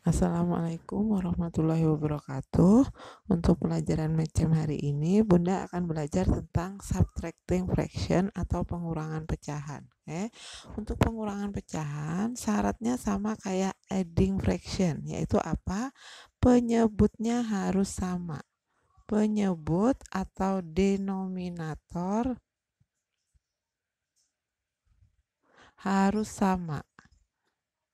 Assalamualaikum warahmatullahi wabarakatuh. Untuk pelajaran macam hari ini, Bunda akan belajar tentang subtracting fraction atau pengurangan pecahan. Oke. Untuk pengurangan pecahan, syaratnya sama kayak adding fraction, yaitu apa? Penyebutnya harus sama. Penyebut atau denominator harus sama.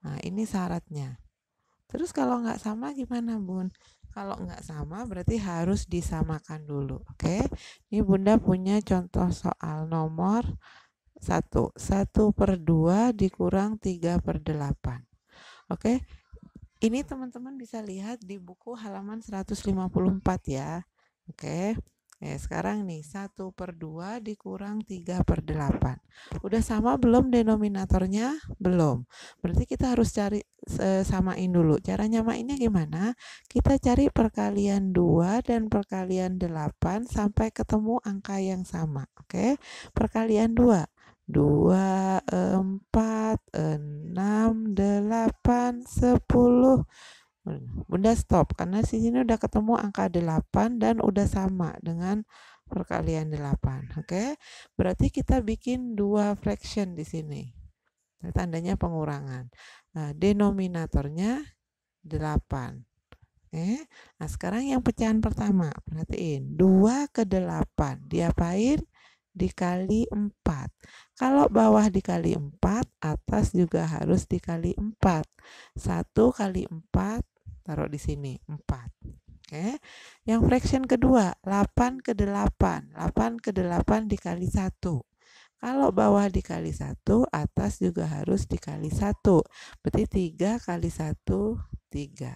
Nah, ini syaratnya. Terus kalau nggak sama gimana, Bun? Kalau nggak sama berarti harus disamakan dulu. Oke. Ini Bunda punya contoh soal nomor 1/2 dikurang 3/8. Oke. Ini teman-teman bisa lihat di buku halaman 154 ya. Oke. Sekarang nih 1/2 dikurang 3/8. Udah sama belum denominatornya? Belum. Berarti kita harus cari samain dulu. Cara nyamainnya gimana? Kita cari perkalian 2 dan perkalian 8 sampai ketemu angka yang sama. Oke. Perkalian 2. 2, 4, 6, 8, 10. Bunda stop karena di sini udah ketemu angka 8 dan udah sama dengan perkalian 8. Oke. Berarti kita bikin dua fraction di sini. Tandanya pengurangan. Nah, denominatornya 8. Nah, sekarang yang pecahan pertama. Perhatiin. 2/8. Diapain? Dikali 4. Kalau bawah dikali 4, atas juga harus dikali 4. 1 kali 4 taruh di sini 4. Oke. Yang fraction kedua 8/8. 8/8 dikali 1. Kalau bawah dikali 1, atas juga harus dikali 1. Berarti 3 kali 1, 3.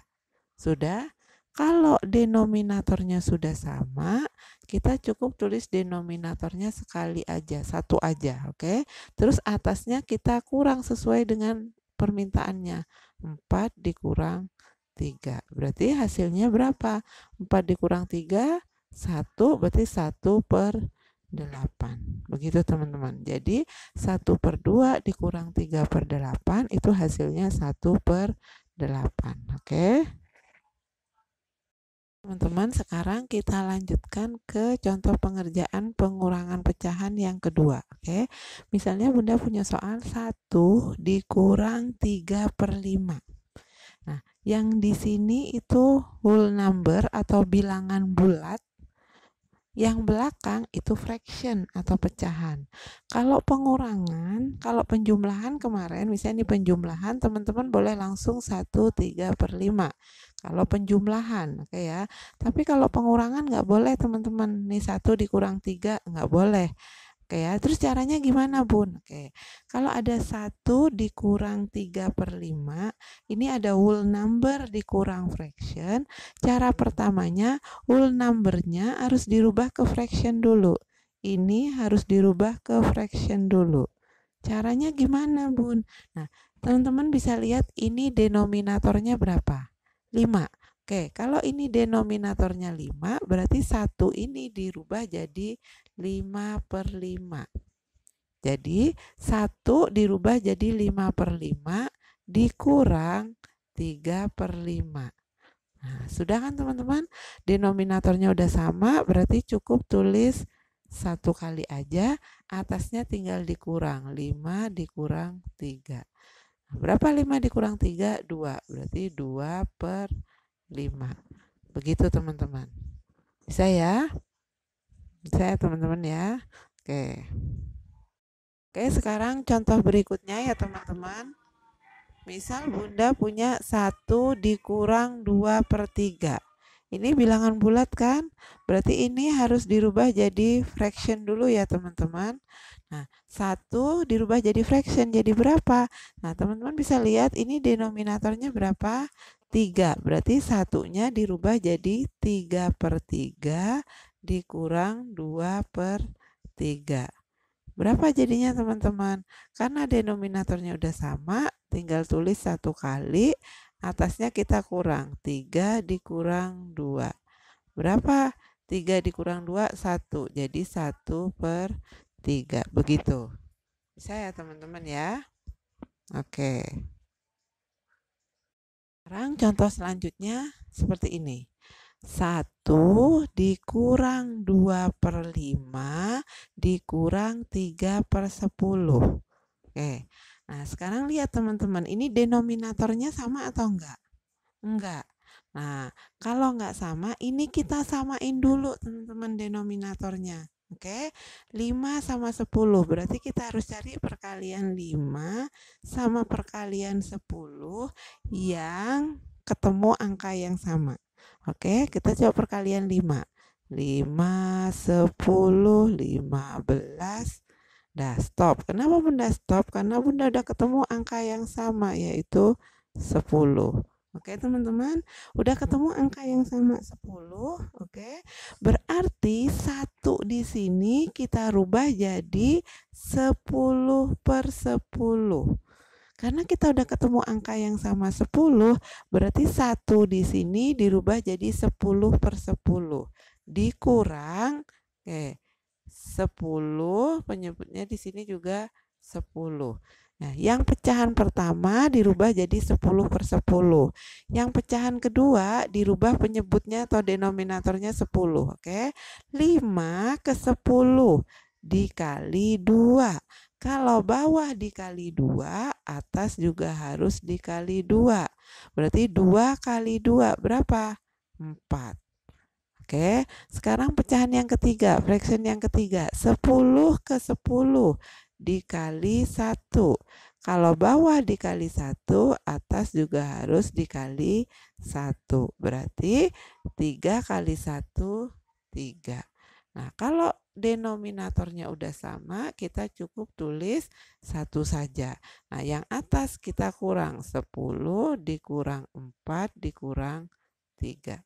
Sudah? Kalau denominatornya sudah sama, kita cukup tulis denominatornya sekali aja, satu aja, oke? Terus atasnya kita kurang sesuai dengan permintaannya. 4 dikurang 3. Berarti hasilnya berapa? 4 dikurang 3, 1, berarti 1/8. Begitu teman-teman. Jadi 1/2 dikurang 3/8 itu hasilnya 1/8. Oke? Teman-teman, sekarang kita lanjutkan ke contoh pengerjaan pengurangan pecahan yang kedua. Oke. Misalnya Bunda punya soal 1 dikurang 3/5. Nah, yang di sini itu whole number atau bilangan bulat. Yang belakang itu fraction atau pecahan. Kalau pengurangan, kalau penjumlahan kemarin, misalnya ini penjumlahan, teman-teman boleh langsung 1/3/5. Kalau penjumlahan, oke ya. Tapi kalau pengurangan nggak boleh teman-teman. Nih 1 dikurang 3, nggak boleh. Oke ya, terus caranya gimana, Bun? Oke, kalau ada 1 dikurang 3/5, ini ada whole number dikurang fraction. Cara pertamanya, whole numbernya harus dirubah ke fraction dulu. Ini harus dirubah ke fraction dulu. Caranya gimana, Bun? Nah, teman-teman bisa lihat ini denominatornya berapa? 5. Oke, kalau ini denominatornya 5, berarti 1 ini dirubah jadi 5/5. Jadi 1 dirubah jadi 5/5 dikurang 3/5. Nah, sudah kan teman-teman? Denominatornya udah sama, berarti cukup tulis 1 kali aja, atasnya tinggal dikurang. 5 dikurang 3. Nah, berapa 5 dikurang 3? 2. Berarti 2/5. Begitu teman-teman. Bisa ya? Bisa ya teman-teman ya? Oke. Oke, sekarang contoh berikutnya ya teman-teman. Misal Bunda punya 1 dikurang 2/3. Ini bilangan bulat kan? Berarti ini harus dirubah jadi fraction dulu ya teman-teman. Nah, 1 dirubah jadi fraction jadi berapa? Nah, teman-teman bisa lihat ini denominatornya berapa? 3. Berarti satunya dirubah jadi 3/3 dikurang 2/3. Berapa jadinya teman-teman? Karena denominatornya udah sama, tinggal tulis 1 kali, atasnya kita kurang. 3 dikurang 2. Berapa? 3 dikurang 2, 1. Jadi 1/3. Begitu. Bisa ya teman-teman ya? Oke. Sekarang contoh selanjutnya seperti ini. 1 dikurang 2/5 dikurang 3/10. Oke. Nah, sekarang lihat teman-teman, ini denominatornya sama atau enggak? Enggak. Nah, kalau enggak sama, ini kita samain dulu teman-teman denominatornya. Oke, 5 sama 10. Berarti kita harus cari perkalian 5 sama perkalian 10 yang ketemu angka yang sama. Oke, kita coba perkalian 5. 5, 10, 15. Dah stop. Kenapa Bunda stop? Karena Bunda udah ketemu angka yang sama, yaitu 10. Oke teman-teman, udah ketemu angka yang sama 10. Oke, berarti 1 di sini kita rubah jadi 10/10. Karena kita udah ketemu angka yang sama 10, berarti 1 di sini dirubah jadi 10/10. Dikurang, 10, penyebutnya di sini juga 10. Nah, yang pecahan pertama dirubah jadi 10/10. Yang pecahan kedua dirubah penyebutnya atau denominatornya 10. Oke, 5 ke 10 dikali 2. Kalau bawah dikali 2, atas juga harus dikali 2. Berarti 2 kali 2 berapa? 4. Oke, sekarang pecahan yang ketiga, fraction yang ketiga, 10 ke 10 dikali 1. Kalau bawah dikali 1, atas juga harus dikali 1. Berarti 3 kali 1, 3. Nah, kalau denominatornya udah sama, kita cukup tulis 1 saja. Nah, yang atas kita kurang 10 dikurang 4 dikurang 3.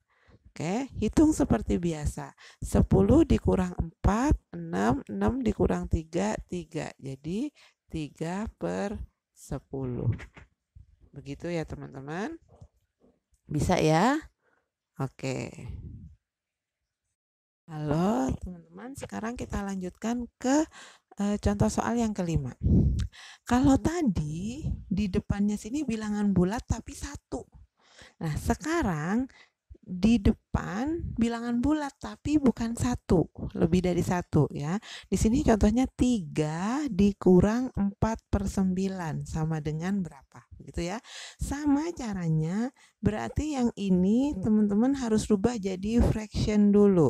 Oke, hitung seperti biasa. 10 dikurang 4, 6. 6 dikurang 3, 3. Jadi 3/10. Begitu ya teman-teman. Bisa ya? Oke. Halo teman-teman, sekarang kita lanjutkan ke contoh soal yang kelima. Kalau tadi di depannya sini bilangan bulat tapi 1. Nah, sekarang di depan bilangan bulat tapi bukan 1, lebih dari 1 ya. Di sini contohnya 3 dikurang 4/9 sama dengan berapa? Gitu ya. Sama caranya, berarti yang ini teman-teman harus rubah jadi fraction dulu.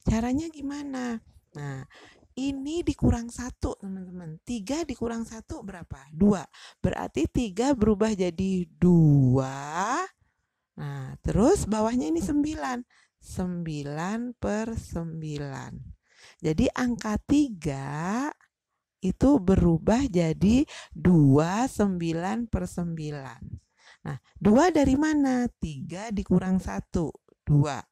Caranya gimana? Nah, ini dikurang 1 teman-teman. 3 dikurang 1 berapa? 2. Berarti 3 berubah jadi 2. Nah, terus bawahnya ini 9. 9/9. Jadi angka 3 itu berubah jadi 29/9. Nah, 2 dari mana? 3 dikurang 1, 2.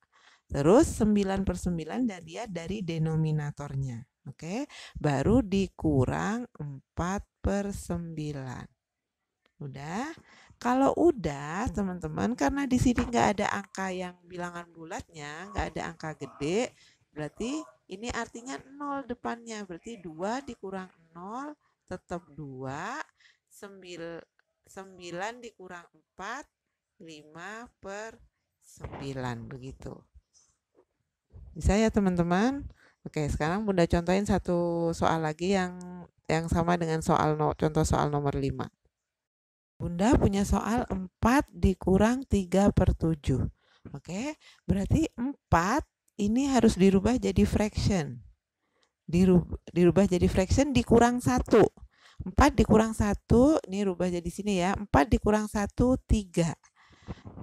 Terus 9/9 dari denominatornya. Oke, baru dikurang 4/9. Udah? Kalau udah, teman-teman, karena di sini nggak ada angka yang bilangan bulatnya, nggak ada angka gede, berarti ini artinya 0 depannya. Berarti 2 dikurang 0 tetap 2, 9 dikurang 4, 5/9. Begitu. Bisa ya teman-teman? Oke, sekarang Bunda contohin satu soal lagi yang sama dengan contoh soal nomor 5. Bunda punya soal 4 dikurang 3/7. Oke, berarti 4 ini harus dirubah jadi fraction. Dirubah jadi fraction dikurang 1. 4 dikurang 1, ini rubah jadi sini ya. 4 dikurang 1, 3.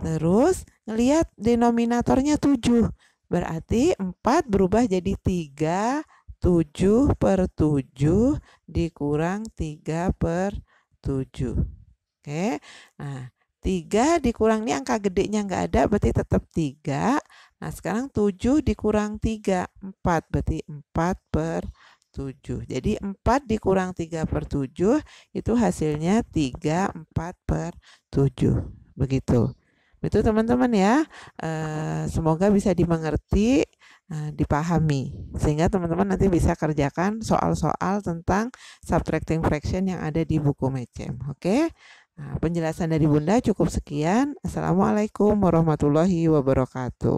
Terus, ngelihat denominatornya 7. Berarti 4 berubah jadi 3, 7/7 dikurang 3/7. Oke, nah 3 dikurang, ini angka gedenya nggak ada, berarti tetap 3. Nah, sekarang 7 dikurang 3, 4, berarti 4/7. Jadi 4 dikurang 3/7 itu hasilnya 3, 4/7. Begitu. Itu teman-teman ya, semoga bisa dimengerti, dipahami, sehingga teman-teman nanti bisa kerjakan soal-soal tentang subtracting fraction yang ada di buku Matchem. Oke, Nah, penjelasan dari Bunda cukup sekian. Assalamualaikum warahmatullahi wabarakatuh.